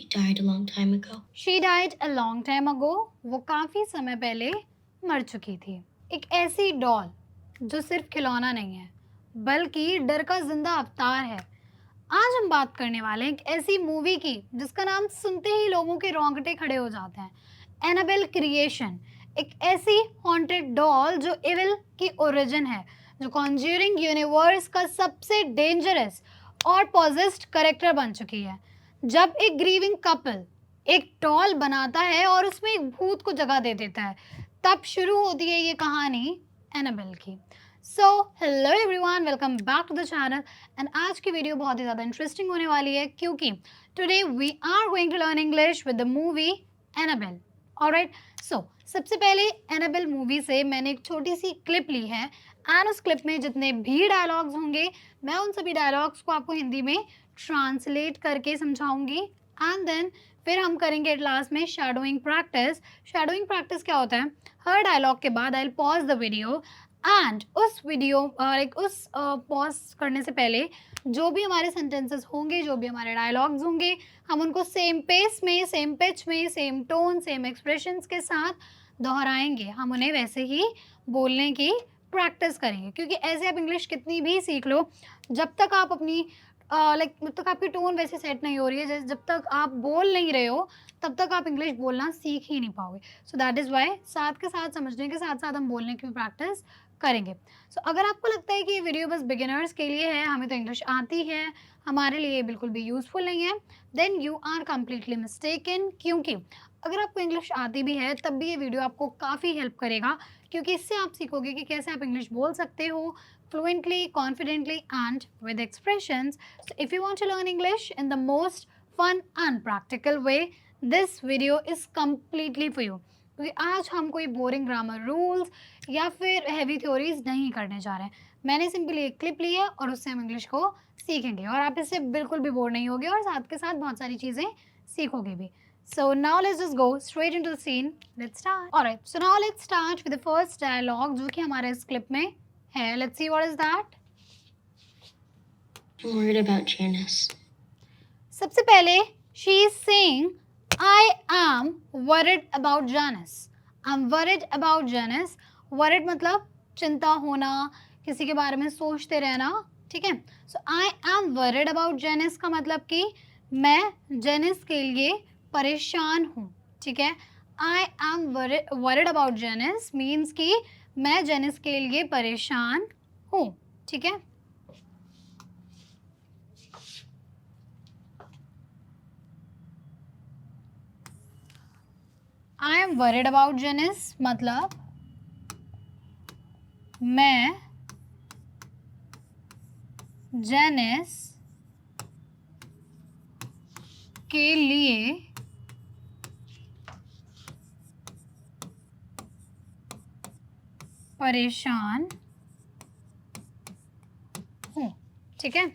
died a long time ago. She died a long time ago. वो काफी समय पहले मर चुकी थी. एक ऐसी डॉल जो सिर्फ खिलौना नहीं है बल्कि डर का जिंदा अवतार है. आज हम बात करने वाले हैं एक ऐसी मूवी की जिसका नाम सुनते ही लोगों के रोंगटे खड़े हो जाते हैं. एनाबेल क्रिएशन, एक ऐसी हॉन्टेड डॉल जो इविल की ओरिजिन है, जो कॉन्ज्यूरिंग यूनिवर्स का सबसे डेंजरस और पॉजेस्ड कैरेक्टर बन चुकी है. जब एक ग्रीविंग कपल एक डॉल बनाता है और उसमें एक भूत को जगह दे देता है, तब शुरू होती है ये कहानी एनाबेल की. So hello everyone, welcome back to the channel. And आज की वीडियो बहुत ही ज़्यादा इंटरेस्टिंग होने वाली है क्योंकि today we are going to learn English with the movie Annabelle. Alright, so सबसे पहले एनाबेल मूवी से मैंने एक छोटी सी क्लिप ली है एंड उस क्लिप में जितने भी डायलॉग्स होंगे मैं उन सभी डायलॉग्स को आपको हिंदी में ट्रांसलेट करके समझाऊंगी एंड देन फिर हम करेंगे एट लास्ट में शैडोइंग प्रैक्टिस. शैडोइंग प्रैक्टिस क्या होता है? हर डायलॉग के बाद I will pause the video and उस वीडियो उस पॉज करने से पहले जो भी हमारे सेंटेंसेस होंगे, जो भी हमारे डायलॉग्स होंगे, हम उनको सेम पेस में, सेम पिच में, सेम टोन, सेम एक्सप्रेशंस के साथ दोहराएंगे. हम उन्हें वैसे ही बोलने की प्रैक्टिस करेंगे क्योंकि ऐसे आप इंग्लिश कितनी भी सीख लो, जब तक आप अपनी जब तक आपकी टोन वैसे सेट नहीं हो रही है, जब तक आप बोल नहीं रहे हो, तब तक आप इंग्लिश बोलना सीख ही नहीं पाओगे. सो दैट इज़ वाई साथ के साथ समझने के साथ साथ हम बोलने की भी प्रैक्टिस करेंगे. सो अगर आपको लगता है कि ये वीडियो बस बिगिनर्स के लिए है, हमें तो इंग्लिश आती है, हमारे लिए बिल्कुल भी यूज़फुल नहीं है, then you are completely mistaken. क्योंकि अगर आपको इंग्लिश आती भी है तब भी ये वीडियो आपको काफ़ी हेल्प करेगा क्योंकि इससे आप सीखोगे कि कैसे आप इंग्लिश बोल सकते हो fluently, confidently and with expressions. So if you want to learn English in the most fun and practical way, this video is completely for you. क्योंकि आज हम कोई बोरिंग ग्रामर रूल्स या फिर हैवी थ्योरीज नहीं करने जा रहे हैं. मैंने सिंपली एक क्लिप ली है और उससे हम इंग्लिश को सीखेंगे और आप इससे बिल्कुल भी बोर नहीं होगे और साथ के साथ बहुत सारी चीज़ें सीखोगे भी. So now let's just go straight into the scene. Let's start. Alright, so now let's start with the first dialogue जो कि हमारे इस क्लिप में है. Let's see what is that. I'm worried about Janice. सबसे पहले she is saying I am worried about Janice. I'm worried about Janice. Worried मतलब चिंता होना, किसी के बारे में सोचते रहना, ठीक है. So I am worried about Janice का मतलब कि मैं जेनिस के लिए परेशान हूँ, ठीक है. I am worried about Janice means कि मैं जेनिस के लिए परेशान हूँ, ठीक है. I am worried about Janice मतलब मैं जेनिस के लिए परेशान हूँ, ठीक है.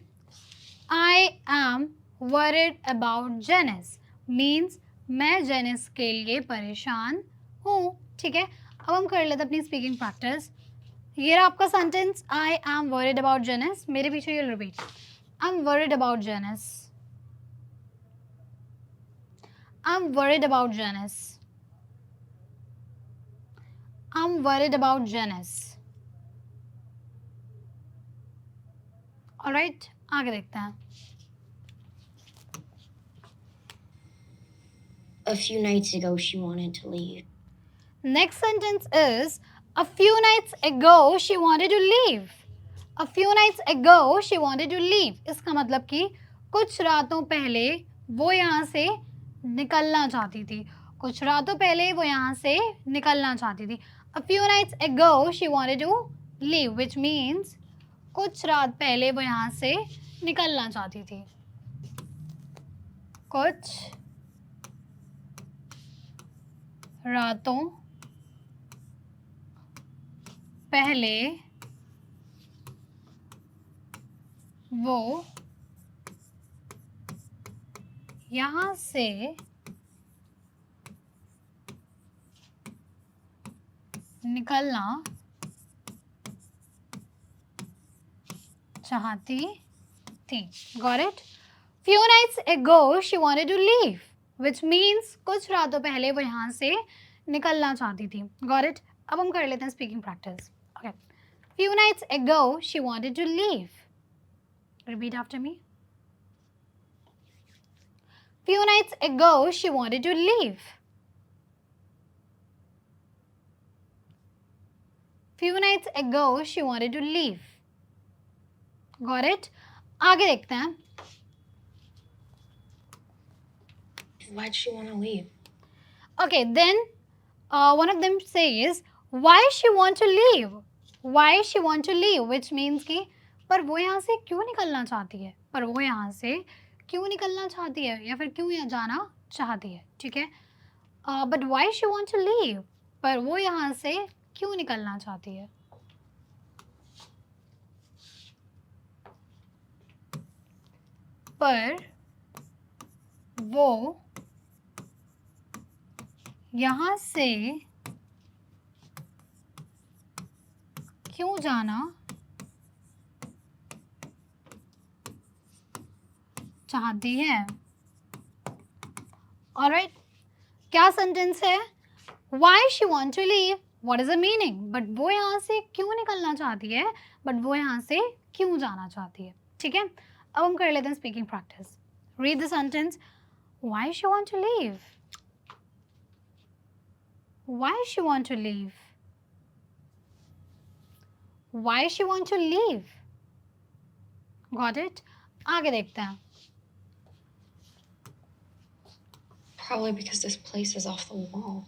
I am worried about Janice means मैं जेनिस के लिए परेशान हूँ, ठीक है. अब हम कर लेते अपनी स्पीकिंग प्रैक्टिस. ये रहा आपका sentence I am worried about Janice. मेरे पीछे ये repeat. I'm worried about Janice. I'm worried about Janice. I'm worried about Janice. Alright, आगे देखते हैं. A few nights ago, she wanted to leave. Next sentence is a few nights ago she wanted to leave. A few nights ago she wanted to leave. इसका मतलब कि कुछ रातों पहले वो यहाँ से निकलना चाहती थी. कुछ रातों पहले वो यहाँ से निकलना चाहती थी. A few nights ago she wanted to leave, which means कुछ रात पहले वो यहाँ से निकलना चाहती थी. कुछ रातों पहले वो यहाँ से निकलना चाहती थी. Got it? Few nights ago she wanted to leave. Which means कुछ रातों पहले वो यहाँ से निकलना चाहती थी. Got it. अब हम कर लेते हैं speaking practice. Okay. Few nights ago she wanted to leave. Repeat after me. Few nights ago she wanted to leave. Few nights ago she wanted to leave. Got it. आगे देखते हैं. Why'd she want to leave? Okay, then one of them says, why she want to leave? Why she want to leave? Which means कि पर वो यहाँ से क्यों निकलना चाहती है? पर वो यहाँ से क्यों निकलना चाहती है या फिर क्यों यहाँ जाना चाहती है? ठीक है. But why she want to leave? पर वो यहाँ से क्यों निकलना चाहती है? पर वो यहाँ से क्यों जाना चाहती है? ऑलराइट. क्या सेंटेंस है? Why she want to leave? What is the meaning? But वो यहाँ से क्यों निकलना चाहती है? बट वो यहाँ से क्यों जाना चाहती है? ठीक है. अब हम कर लेते हैं speaking practice. Read the sentence. Why she want to leave? Why she want to leave? Why she want to leave? Got it? आगे देखते हैं. Probably because this place is off the wall.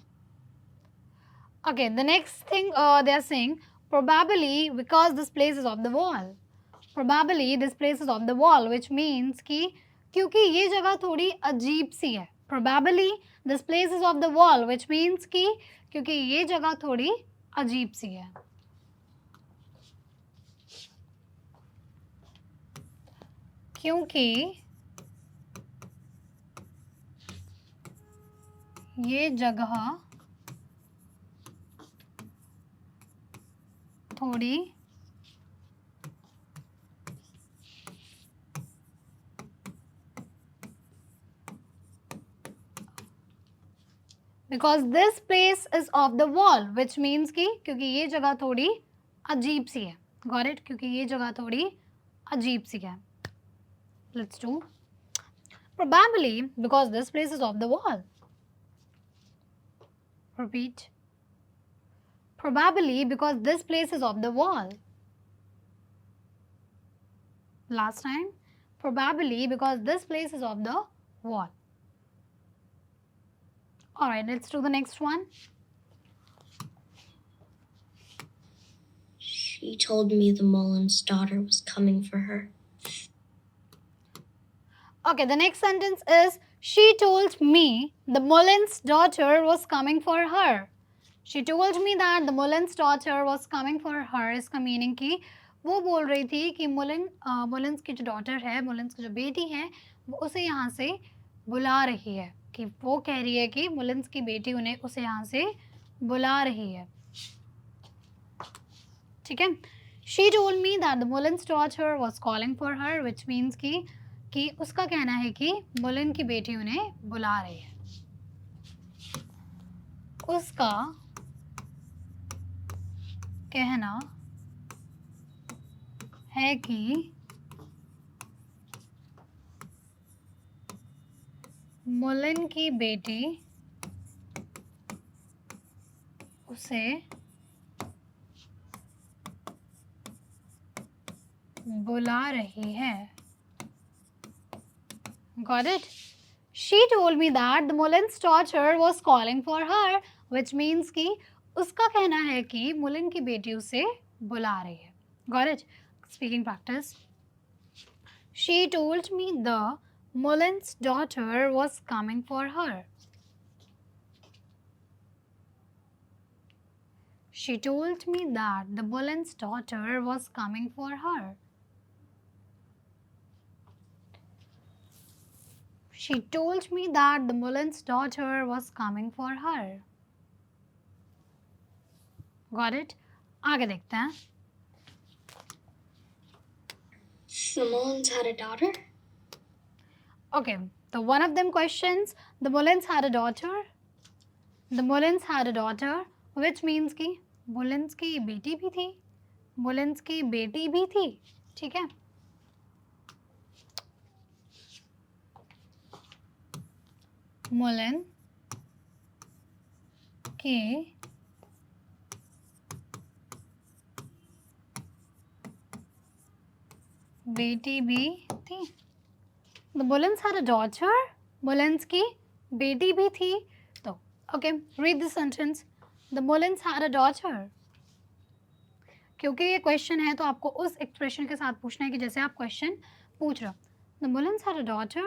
Okay, the next thing they are saying, probably because this place is off the wall. Probably this place is off the wall, which means कि क्योंकि ये जगह थोड़ी अजीब सी है. Probably this place is off the wall, which means कि क्योंकि ये जगह थोड़ी अजीब सी है. क्योंकि ये जगह थोड़ी because this place is off the wall, which means कि क्योंकि ये जगह थोड़ी अजीब सी है. Got it? क्योंकि ये जगह थोड़ी अजीब सी है. Let's do. Probably because this place is off the wall. Repeat. Probably because this place is off the wall. Last time. Probably because this place is off the wall. Alright, let's do the next one. She told me the Mullen's daughter was coming for her. Okay, the next sentence is, she told me the Mullen's daughter was coming for her. She told me that the Mullen's daughter was coming for her. इसका meaning कि वो बोल रही थी कि मुलेंस की जो daughter है, मुलेंस की जो बेटी है, वो उसे यहाँ से बुला रही है. कि वो कह रही है कि मुलेंस की बेटी उसे यहाँ से बुला रही है. ठीक है. She told me that the Mullen's daughter was calling for her, which means कि उसका कहना है कि मुलेन की बेटी उन्हें बुला रही है. उसका कहना है कि मुलेन की बेटी उसे बुला रही है. Got it? She told me that the Mullen's daughter was calling for her, which means कि उसका कहना है कि मुलेन की बेटी उसे बुला रही है. Got it? Speaking practice. She told me the Mullen's daughter was coming for her. She told me that the Mullen's daughter was coming for her. She told me that the Mullen's daughter was coming for her. Got it? आगे देखते हैं. The Mullens had a daughter? Okay, तो one of them questions, the Mullins had a daughter. The Mullins had a daughter, which means कि Mullins की बेटी भी थी. Mullins की बेटी भी थी. ठीक है. Mullin की बेटी भी थी. The Mullins had a daughter. Mullins की बेटी भी थी. तो okay, read the sentence. The Mullins had a daughter. क्योंकि ये क्वेश्चन है तो आपको उस एक्सप्रेशन के साथ पूछना है कि जैसे आप क्वेश्चन पूछ रहे हो. The Mullins had a daughter.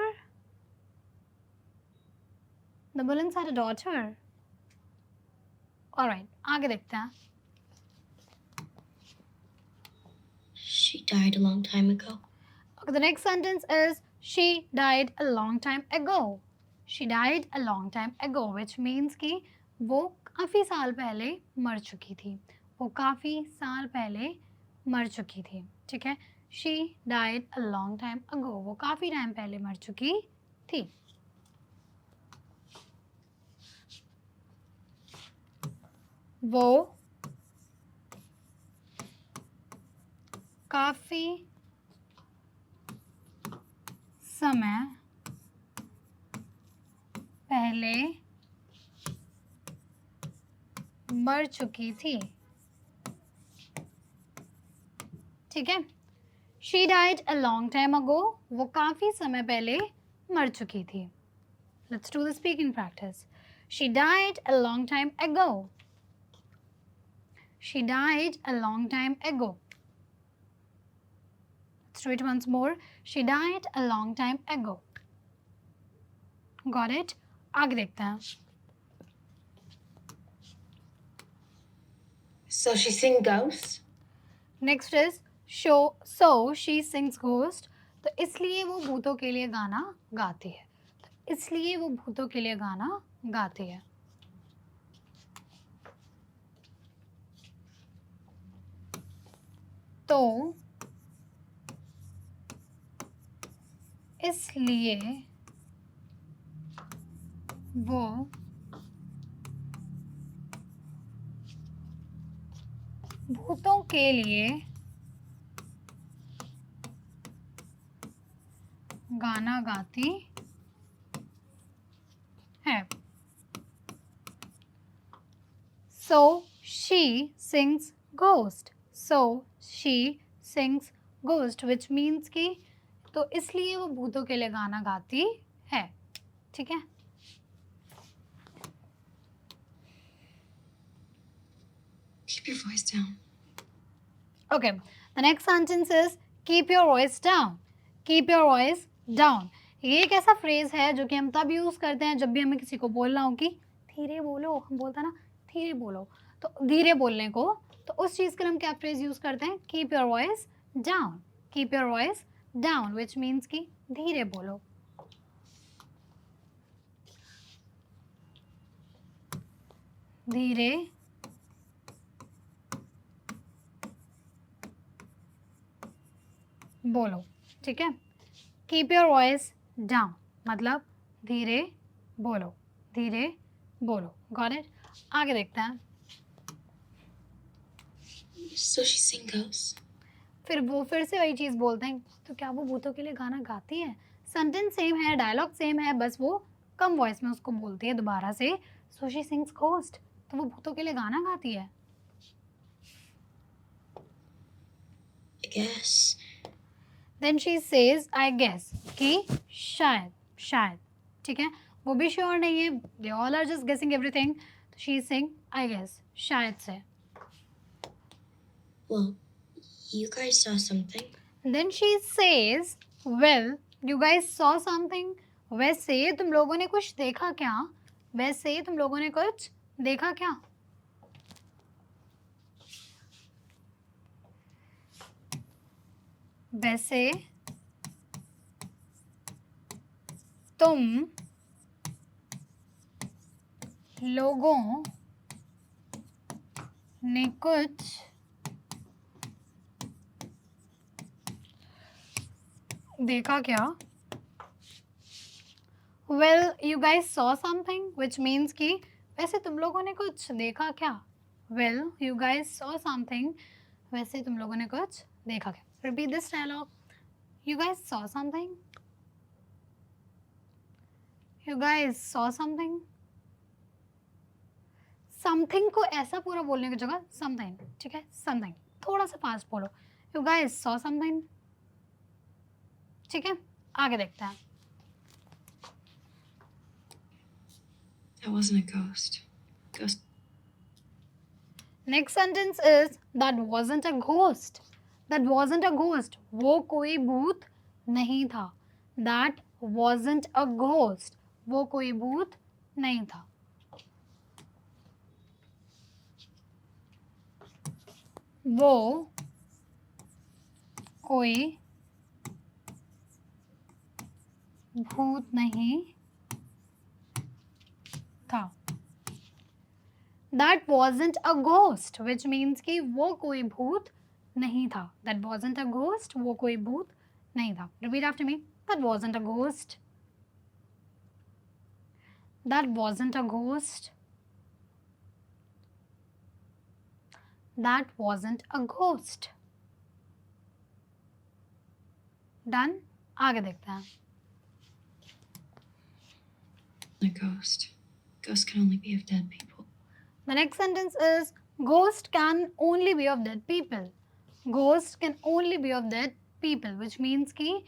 The Mullins had a daughter. Alright, आगे देखते हैं. She died a long time ago. Okay, the next sentence is she died a long time ago. She died a long time ago, which means कि वो काफ़ी साल पहले मर चुकी थी. वो काफ़ी साल पहले मर चुकी थी. ठीक है. She died a long time ago. वो काफ़ी टाइम पहले मर चुकी थी. वो काफ़ी समय पहले मर चुकी थी. ठीक है. She died a long time ago. वो काफ़ी समय पहले मर चुकी थी. Let's do the speaking practice. She died a long time ago. She died a long time ago. Let's do it once more. She died a long time ago. Got it? आगे देखते हैं. So she sing ghosts? Next is show. So she sings ghost. तो इसलिए वो भूतों के लिए गाना गाती है. तो इसलिए वो भूतों के लिए गाना गाती है. तो इसलिए वो भूतों के लिए गाना गाती है. So she sings ghost. So she sings ghost, which means कि तो इसलिए वो भूतों के लिए गाना गाती है. ठीक है. Keep your voice down. Okay. The next sentence is keep your voice down. Keep your voice down. ये एक ऐसा फ्रेज है जो कि हम तब यूज करते हैं जब भी हमें किसी को बोलना हो कि धीरे बोलो. हम बोलते हैं ना धीरे बोलो. तो धीरे बोलने को तो उस चीज़ के लिए हम क्या फ्रेज यूज करते हैं? Keep your voice down. Keep your voice down, which means कि धीरे बोलो. धीरे बोलो. ठीक है. कीप योर वॉइस डाउन मतलब धीरे बोलो. धीरे बोलो. Got it? आगे देखते हैं. So she sing ghosts? फिर वो फिर से वही चीज़ बोलते हैं. तो क्या वो भूतों के लिए गाना गाती है? सेंटेंस सेम है, डायलॉग सेम है, बस वो कम वॉइस में उसको बोलती है दोबारा से. So she sings ghost. तो वो भूतों के लिए गाना गाती है. I guess. Then she says I guess कि शायद. शायद. ठीक है. वो भी श्योर नहीं है. They all are just guessing everything. तो शी सिंग आई गेस शायद से. Well, you guys saw something. Then she says, well, you guys saw something. वैसे तुम लोगों ने कुछ देखा क्या? वैसे तुम लोगों ने कुछ देखा क्या? वैसे तुम लोगों ने कुछ देखा क्या? Well, you guys saw something, which means कि वैसे तुम लोगों ने कुछ देखा क्या? Well, you guys saw something, वैसे तुम लोगों ने कुछ देखा क्या? Repeat this dialogue. You guys saw something. You guys saw something. Something को ऐसा पूरा बोलने की जगह something, ठीक है? Something. थोड़ा सा फास्ट बोलो. You guys saw something. ठीक है? आगे देखते हैं. That wasn't a ghost. Ghost. Next sentence is that wasn't a ghost. That wasn't a ghost. वो कोई भूत नहीं था. That wasn't a ghost. वो कोई भूत नहीं था. वो कोई भूत नहीं था. That wasn't a ghost, which means कि वो कोई भूत नहीं था. That wasn't a ghost. वो कोई भूत नहीं था. Repeat after me. That wasn't a ghost. That wasn't a ghost. That wasn't a ghost. Done? आगे देखते हैं. A ghost. Ghosts can only be of dead people. The next sentence is ghost can only be of dead people. Ghost can only be of dead people, which means कि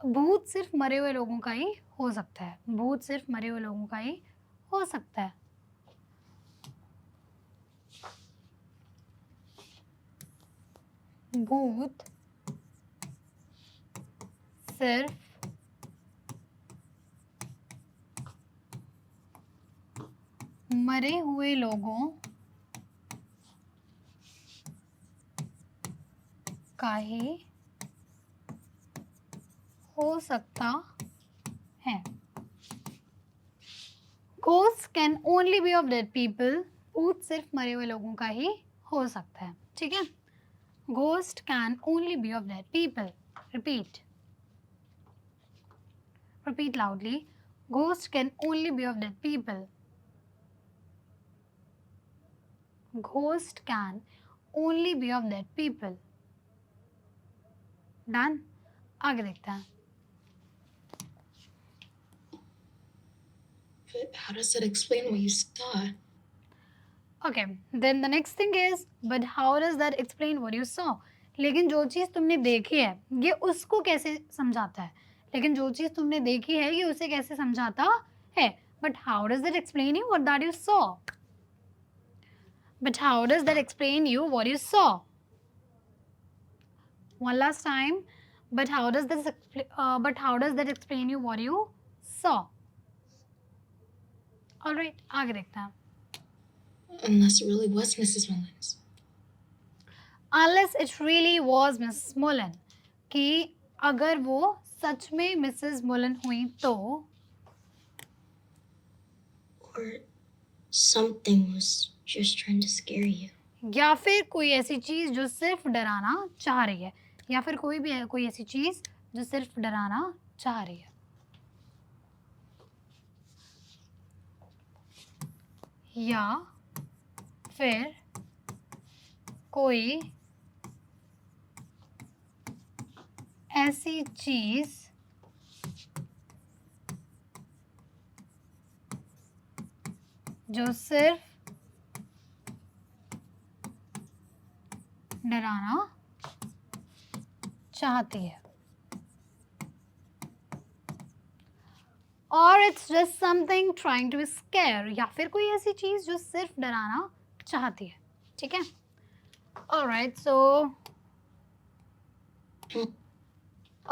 भूत सिर्फ मरे हुए लोगों का ही हो सकता है. भूत सिर्फ मरे हुए लोगों का ही हो सकता है. भूत सिर्फ मरे हुए लोगों का ही हो सकता है. Ghosts can only be of dead people. भूत सिर्फ मरे हुए लोगों का ही हो सकता है. ठीक है? Ghost can only be of dead people. Repeat. Repeat loudly. Ghost can only be of dead people. Ghost can only be of dead people. Done? आगे देखते हैं. But how does that explain what you saw? Okay, then the next thing is, but how does that explain what you saw? लेकिन जो चीज़ तुमने देखी है ये उसको कैसे समझाता है. लेकिन जो चीज़ तुमने देखी है ये उसे कैसे समझाता है. But how does that explain you what that you saw? But how does that explain you what you saw? One last time. But how does that explain you what you saw? All right, आगे देखते हैं. Unless it really was Mrs. Mullins. Unless it really was Mrs. Mullen. कि अगर वो सच में Mrs मुलन हुई तो. Or something was just trying to scare you. या फिर कोई ऐसी चीज़ जो सिर्फ डराना चाह रही है. या फिर कोई ऐसी चीज़ जो सिर्फ डराना चाह रही है. या फिर कोई ऐसी चीज़ जो सिर्फ डराना चाहती है. और it's just something trying to scare. या फिर कोई ऐसी चीज़ जो सिर्फ डराना चाहती है. ठीक है? Alright, so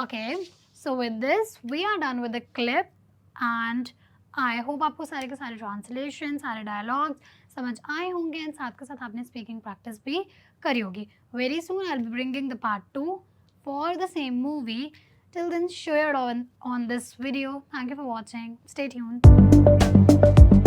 okay, so with this we are done with the clip and I hope आपको सारे के सारे ट्रांसलेशन सारे डायलॉग्स समझ आए होंगे एंड साथ के साथ आपने स्पीकिंग प्रैक्टिस भी करी होगी. Very soon I will be bringing the part 2 for the same movie. Till then, share it on this video. Thank you for watching. Stay tuned.